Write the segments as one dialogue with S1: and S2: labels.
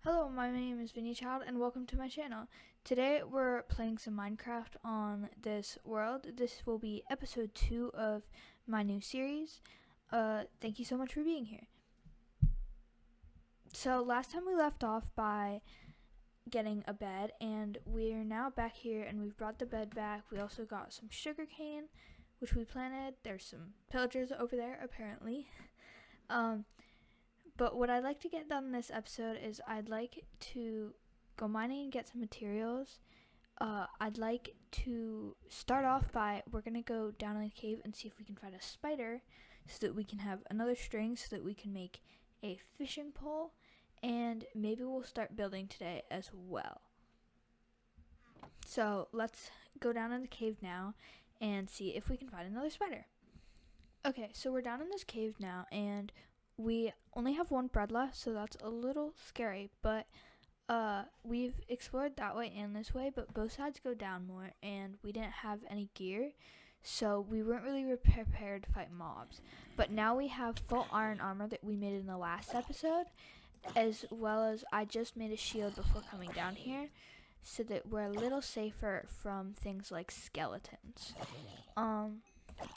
S1: Hello, my name is Vinny Child and welcome to my channel. Today we're playing some Minecraft on this world. This will be episode 2 of my new series. Thank you so much for being here. So last time we left off by getting a bed, and we're now back here and we've brought the bed back. We also got some sugar cane, which we planted. There's some pillagers over there apparently. But what I'd like to get done in this episode is I'd like to go mining and get some materials. I'd like to start off by, we're going to go down in the cave and see if we can find a spider so that we can have another string so that we can make a fishing pole. And maybe we'll start building today as well. So let's go down in the cave now and see if we can find another spider. Okay, so we're down in this cave now and we only have one bread left, so that's a little scary, but we've explored that way and this way, but both sides go down more, and we didn't have any gear, so we weren't really prepared to fight mobs. But now we have full iron armor that we made in the last episode, as well as I just made a shield before coming down here, so that we're a little safer from things like skeletons.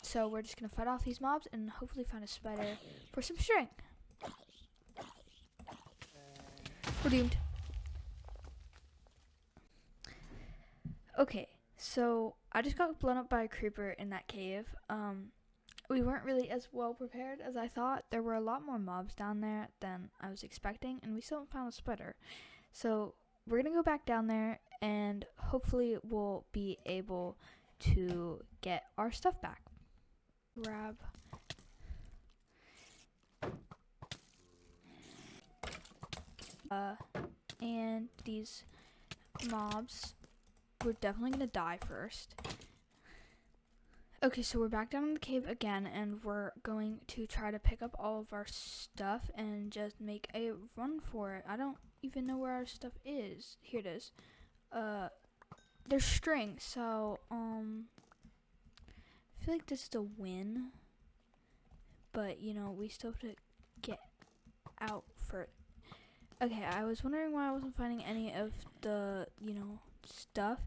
S1: So we're just going to fight off these mobs and hopefully find a spider for some string. We're doomed. Okay, so I just got blown up by a creeper in that cave. We weren't really as well prepared as I thought. There were a lot more mobs down there than I was expecting, and we still haven't found a spider. So we're going to go back down there, and hopefully we'll be able to get our stuff back. Grab and these mobs, we're definitely gonna die first. Okay, so we're back down in the cave again, and we're going to try to pick up all of our stuff and just make a run for it. I don't even know where our stuff is. Here it is. There's string, so I feel like this is a win, but you know, we still have to get out for it. Okay, I was wondering why I wasn't finding any of the, stuff,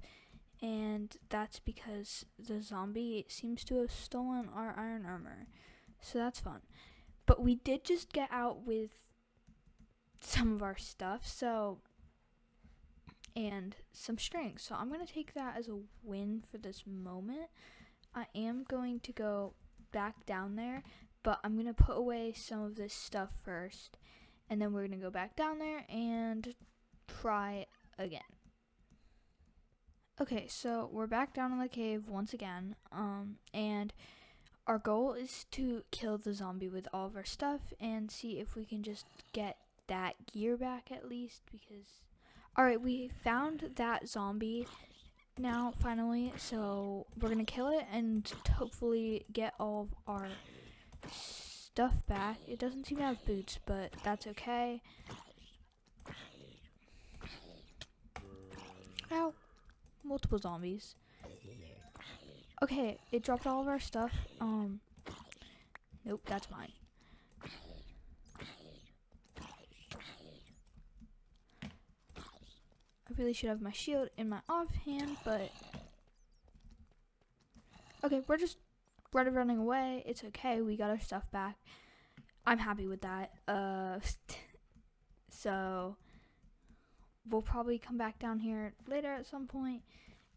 S1: and that's because the zombie seems to have stolen our iron armor, so that's fun. But we did just get out with some of our stuff, and some string, so I'm going to take that as a win for this moment. I am going to go back down there, but I'm going to put away some of this stuff first, and then we're going to go back down there and try again. Okay, so we're back down in the cave once again, and our goal is to kill the zombie with all of our stuff and see if we can just get that gear back at least, because alright, we found that zombie now finally, so we're gonna kill it and hopefully get all of our stuff back. It doesn't seem to have boots, but that's okay. Ow, multiple zombies. Okay, it dropped all of our stuff. Nope, that's mine. I really should have my shield in my offhand, but okay, we're just running away. It's okay. We got our stuff back. I'm happy with that. So we'll probably come back down here later at some point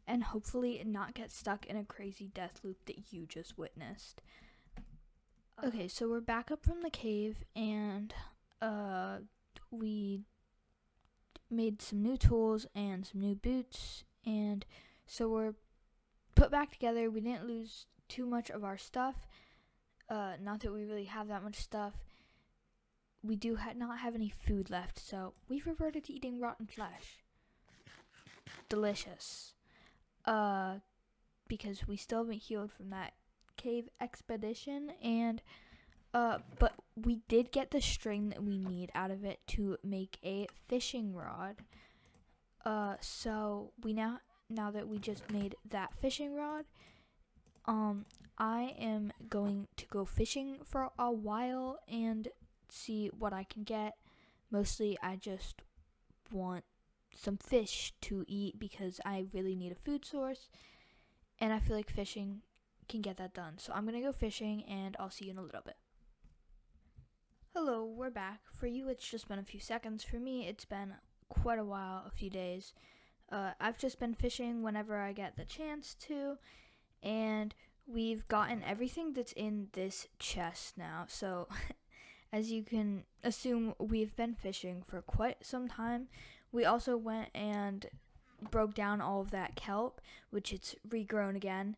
S1: and hopefully not get stuck in a crazy death loop that you just witnessed. Okay, so we're back up from the cave, and we made some new tools and some new boots, and so we're put back together. We didn't lose too much of our stuff, not that we really have that much stuff. We do not have any food left, so we've reverted to eating rotten flesh. Delicious. Because we still haven't healed from that cave expedition, and but we did get the string that we need out of it to make a fishing rod. So we now that we just made that fishing rod, I am going to go fishing for a while and see what I can get. Mostly I just want some fish to eat because I really need a food source, and I feel like fishing can get that done. So I'm gonna go fishing, and I'll see you in a little bit. Hello, we're back. For you, it's just been a few seconds. For me, it's been quite a while, a few days. I've just been fishing whenever I get the chance to, and we've gotten everything that's in this chest now. So as you can assume, we've been fishing for quite some time. We also went and broke down all of that kelp, which it's regrown again,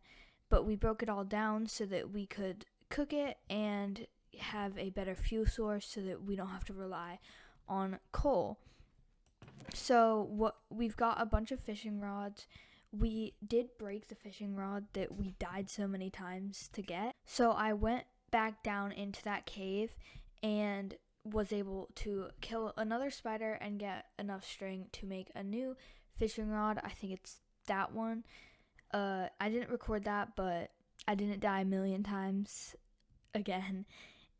S1: but we broke it all down so that we could cook it and have a better fuel source so that we don't have to rely on coal. So we've got a bunch of fishing rods. We did break the fishing rod that we died so many times to get. So I went back down into that cave and was able to kill another spider and get enough string to make a new fishing rod. I think it's that one. I didn't record that, but I didn't die a million times again.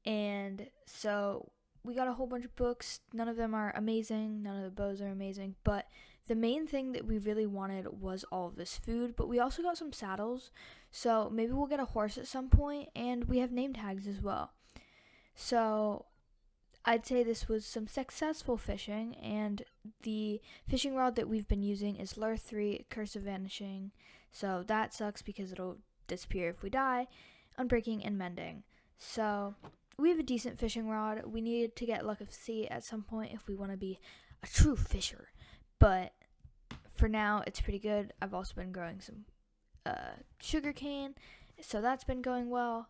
S1: And so we got a whole bunch of books. None of them are amazing. None of the bows are amazing. But the main thing that we really wanted was all of this food. But we also got some saddles. So maybe we'll get a horse at some point. And we have name tags as well. So I'd say this was some successful fishing. And the fishing rod that we've been using is Lure 3, Curse of Vanishing. So that sucks because it'll disappear if we die. Unbreaking and Mending. So we have a decent fishing rod. We needed to get Luck of Sea at some point if we want to be a true fisher. But for now, it's pretty good. I've also been growing some sugar cane, so that's been going well.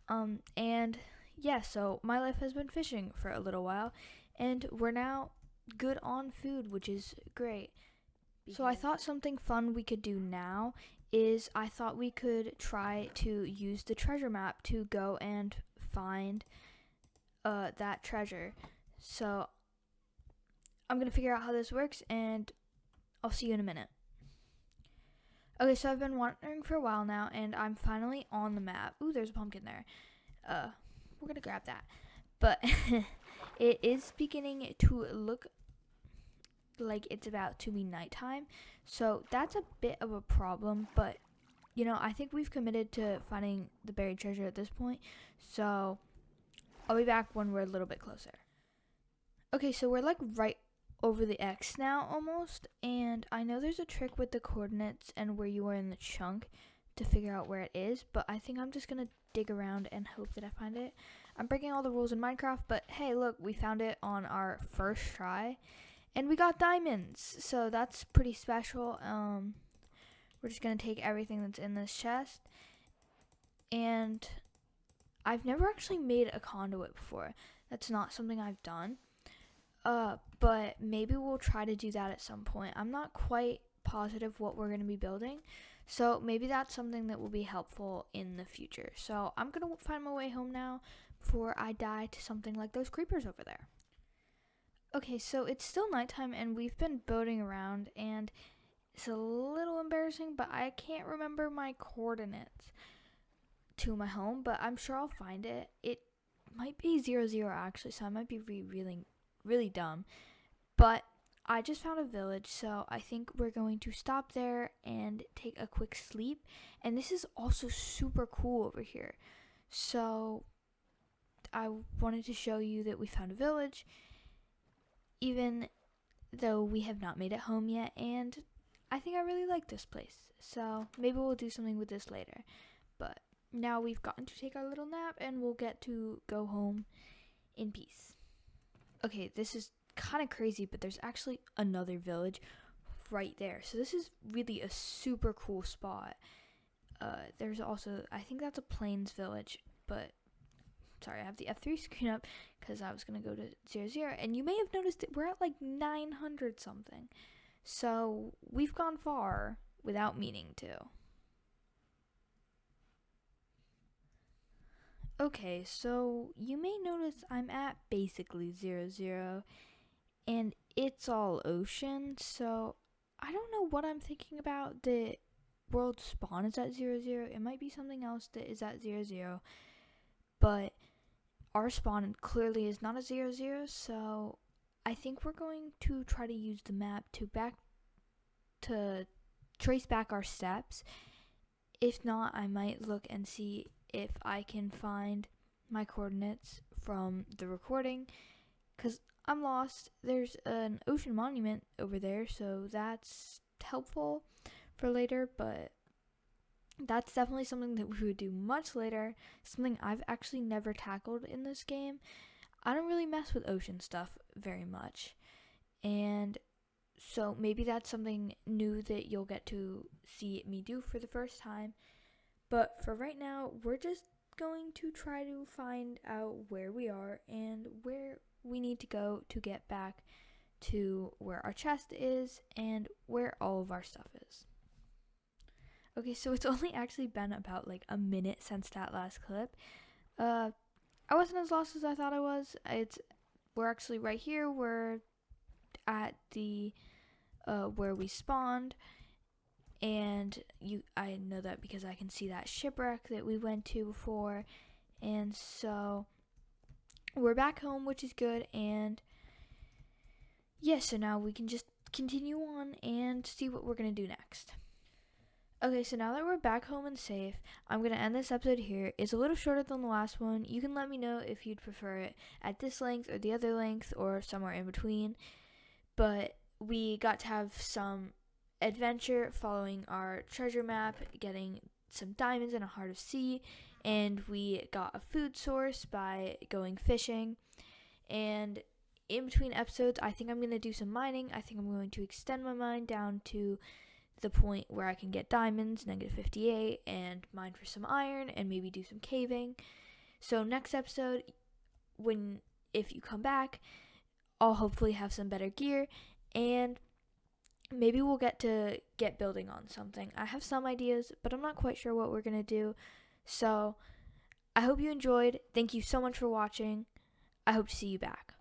S1: And yeah, so my life has been fishing for a little while, and we're now good on food, which is great. So I thought something fun we could do now is I thought we could try to use the treasure map to go and find that treasure. So I'm going to figure out how this works, and I'll see you in a minute. Okay, so I've been wandering for a while now, and I'm finally on the map. Ooh, there's a pumpkin there. We're going to grab that. But it is beginning to look like it's about to be nighttime, so that's a bit of a problem, but you know, I think we've committed to finding the buried treasure at this point, so I'll be back when we're a little bit closer. Okay, so we're like right over the X now almost, and I know there's a trick with the coordinates and where you are in the chunk to figure out where it is, but I think I'm just gonna dig around and hope that I find it. I'm breaking all the rules in Minecraft, but hey, look, we found it on our first try. And we got diamonds, so that's pretty special. We're just going to take everything that's in this chest. And I've never actually made a conduit before. That's not something I've done. But maybe we'll try to do that at some point. I'm not quite positive what we're going to be building. So maybe that's something that will be helpful in the future. So I'm going to find my way home now before I die to something like those creepers over there. Okay, so it's still nighttime, and we've been boating around, and it's a little embarrassing, but I can't remember my coordinates to my home, but I'm sure I'll find it. It might be 00 actually, so I might be really dumb, but I just found a village, so I think we're going to stop there and take a quick sleep, and this is also super cool over here. So I wanted to show you that we found a village, even though we have not made it home yet, and I think I really like this place, so maybe we'll do something with this later. But now we've gotten to take our little nap, and we'll get to go home in peace. Okay, this is kind of crazy, but there's actually another village right there, so this is really a super cool spot. There's also, I think that's a plains village, but sorry, I have the F3 screen up because I was going to go to 00, and you may have noticed that we're at like 900 something. So we've gone far without meaning to. Okay, so you may notice I'm at basically 00, and it's all ocean, so I don't know what I'm thinking about. The world spawn is at 00. It might be something else that is at 00, but our spawn clearly is not a 00, so I think we're going to try to use the map to trace back our steps. If not, I might look and see if I can find my coordinates from the recording, because I'm lost. There's an ocean monument over there, so that's helpful for later, but that's definitely something that we would do much later, something I've actually never tackled in this game. I don't really mess with ocean stuff very much, and so maybe that's something new that you'll get to see me do for the first time. But for right now, we're just going to try to find out where we are and where we need to go to get back to where our chest is and where all of our stuff is. Okay, so it's only actually been about like a minute since that last clip. I wasn't as lost as I thought I was. We're actually right here. We're at the where we spawned, and I know that because I can see that shipwreck that we went to before, and so we're back home, which is good. And yeah, so now we can just continue on and see what we're gonna do next. Okay, so now that we're back home and safe, I'm going to end this episode here. It's a little shorter than the last one. You can let me know if you'd prefer it at this length or the other length or somewhere in between. But we got to have some adventure following our treasure map, getting some diamonds in a heart of sea, and we got a food source by going fishing. And in between episodes, I think I'm going to do some mining. I think I'm going to extend my mine down to the point where I can get diamonds, -58, and mine for some iron, and maybe do some caving. So next episode, if you come back, I'll hopefully have some better gear, and maybe we'll get building on something. I have some ideas, but I'm not quite sure what we're gonna do. So I hope you enjoyed. Thank you so much for watching. I hope to see you back.